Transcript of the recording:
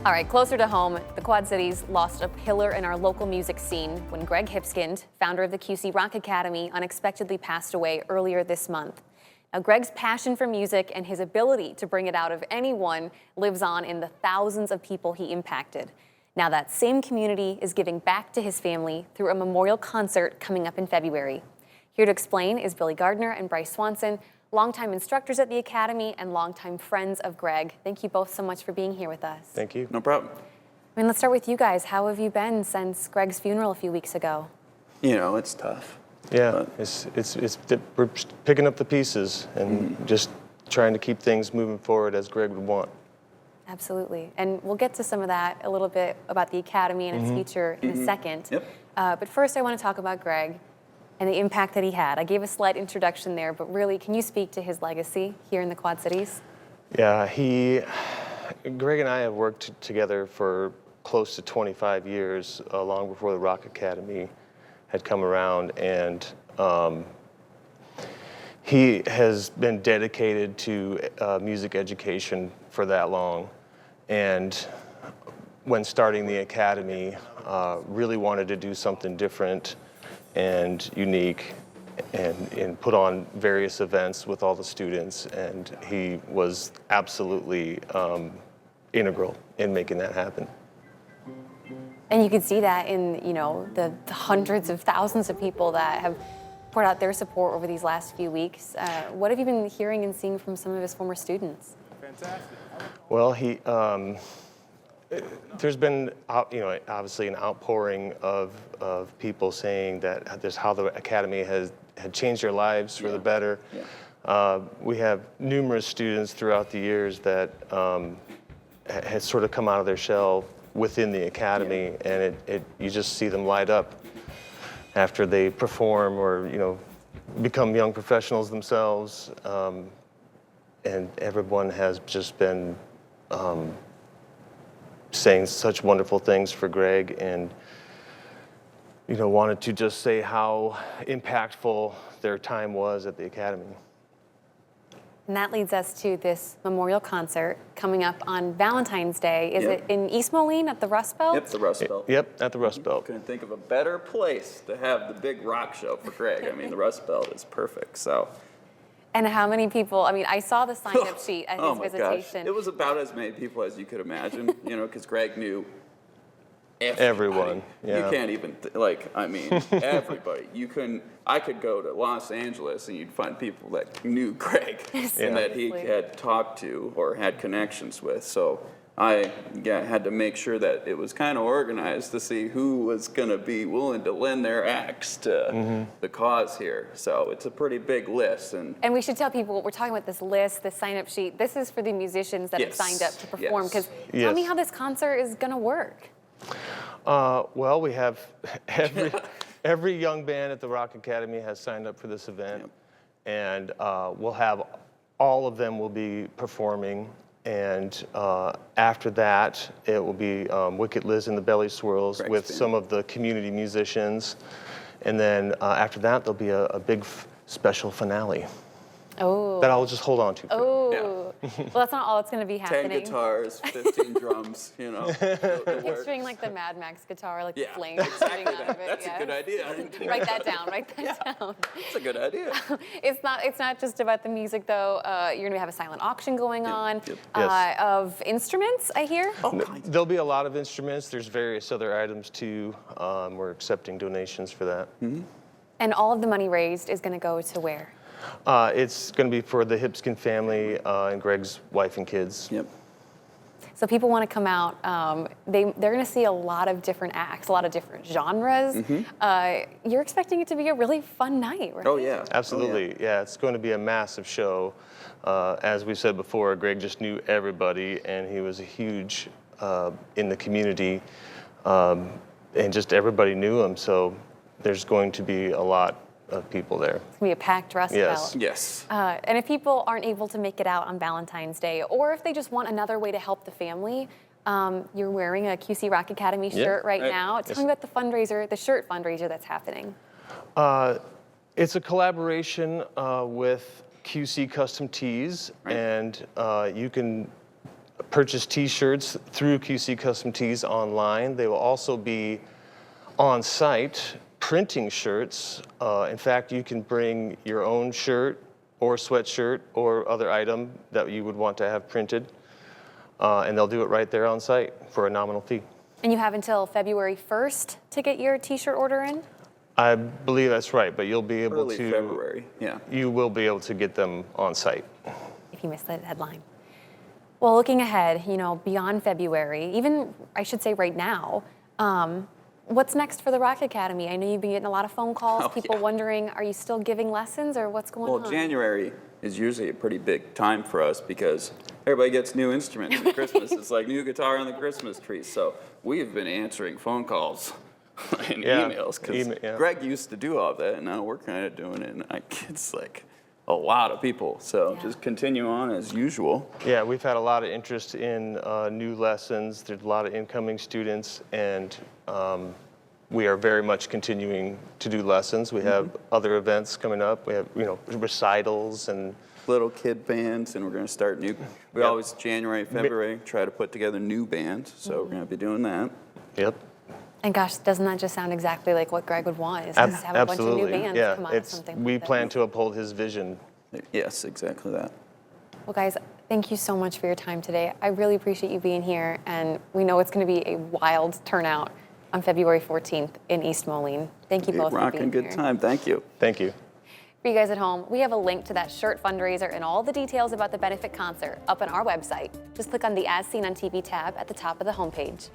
All right, closer to home, the Quad Cities lost a pillar in our local music scene when Greg Hipskind, founder of the QC Rock Academy, unexpectedly passed away earlier this month. Now, Greg's passion for music and his ability to bring it out of anyone lives on in the thousands of people he impacted. Now, that same community is giving back to his family through a memorial concert coming up in February. Here to explain is Billy Gardner and Bryce Swanson, longtime instructors at the Academy and longtime friends of Greg. Thank you both so much for being here with us. Thank you. No problem. I mean, let's start with you guys. How have you been since Greg's funeral a few weeks ago? You know, it's tough. Yeah, we're picking up the pieces and just trying to keep things moving forward as Greg would want. Absolutely. And we'll get to some of that a little bit about the Academy and its future in a second. Yep. But first, I want to talk about Greg and the impact that he had. I gave a slight introduction there, but really, can you speak to his legacy here in the Quad Cities? Yeah, Greg and I have worked together for close to 25 years, long before the Rock Academy had come around, and he has been dedicated to music education for that long. And when starting the Academy, really wanted to do something different and unique, and put on various events with all the students, and he was absolutely integral in making that happen. And you can see that in, the hundreds of thousands of people that have poured out their support over these last few weeks. What have you been hearing and seeing from some of his former students? Fantastic. Well, there's been, obviously an outpouring of people saying that this how the Academy had changed their lives for the better. Yeah. We have numerous students throughout the years that had sort of come out of their shell within the Academy, and you just see them light up after they perform or become young professionals themselves, and everyone has just been saying such wonderful things for Greg, and wanted to just say how impactful their time was at the Academy. And that leads us to this memorial concert coming up on Valentine's Day. Is it in East Moline at the Rust Belt? Yep, the Rust Belt. Yep, at the Rust Belt. Couldn't think of a better place to have the big rock show for Greg. I mean, the Rust Belt is perfect, so. And how many people, I saw the sign-up sheet at his Oh my visitation. gosh. It was about as many people as you could imagine, because Greg knew everyone. Yeah. You can't even, everybody. I could go to Los Angeles and you'd find people that knew Greg and that he had talked to or had connections with. So I had to make sure that it was kind of organized to see who was going to be willing to lend their axe to the cause here. So it's a pretty big list. And we should tell people, we're talking about this list, this sign-up sheet. This is for the musicians that have signed up to perform. Because tell me how this concert is going to work. Well, we have every young band at the Rock Academy has signed up for this event, and we'll have all of them will be performing, and after that it will be Wicked Liz and the Belly Swirls with some of the community musicians, and then after that there'll be a big special finale. Oh. That I'll just hold on to. Oh. Yeah. Well, that's not all that's going to be happening. 10 guitars, 15 drums, Picturing like the Mad Max guitar, like the flames shooting out of it. That's a good idea. Write that down. Write that down. That's a good idea. It's not just about the music though. You're going to have a silent auction going on of instruments, I hear. There'll be a lot of instruments. There's various other items too. We're accepting donations for that. And all of the money raised is going to go to where? It's going to be for the Hipskind family and Greg's wife and kids. Yep. So people want to come out. They're going to see a lot of different acts, a lot of different genres. You're expecting it to be a really fun night, right? Oh, yeah. Absolutely. Yeah, it's going to be a massive show. As we said before, Greg just knew everybody, and he was a huge in the community, and just everybody knew him. So there's going to be a lot of people there. It's going to be a packed Rust Belt. Yes. And if people aren't able to make it out on Valentine's Day, or if they just want another way to help the family, you're wearing a QC Rock Academy shirt right now. Tell me about the fundraiser, the shirt fundraiser that's happening. It's a collaboration with QC Custom Tees, and you can purchase T-shirts through QC Custom Tees online. They will also be on site printing shirts. In fact, you can bring your own shirt or sweatshirt or other item that you would want to have printed, and they'll do it right there on site for a nominal fee. And you have until February 1st to get your T-shirt order in? I believe that's right, but you'll be able Early to. February, yeah. You will be able to get them on site. If you missed that headline. Well, looking ahead, you know, beyond February, even I should say right now, what's next for the Rock Academy? I know you've been getting a lot of phone calls, people wondering, are you still giving lessons or what's going on? Well, January is usually a pretty big time for us because everybody gets new instruments at Christmas. It's like new guitar on the Christmas tree. So we've been answering phone calls and emails because Greg used to do all that, and now we're kind of doing it. And it's like a lot of people. So just continue on as usual. Yeah, we've had a lot of interest in new lessons. There's a lot of incoming students, and we are very much continuing to do lessons. We have other events coming up. We have, you know, recitals and little kid bands, and we're going to start new. We always January, February try to put together new bands. So we're going to be doing that. Yep. And gosh, doesn't that just sound exactly like what Greg would want? Is just have a bunch of new bands come out of something. We plan to uphold his vision. Yes, exactly that. Well, guys, thank you so much for your time today. I really appreciate you being here, and we know it's going to be a wild turnout on February 14th in East Moline. Thank you both for being here. Rocking good time. Thank you. Thank you. For you guys at home, we have a link to that shirt fundraiser and all the details about the benefit concert up on our website. Just click on the As Seen on TV tab at the top of the homepage.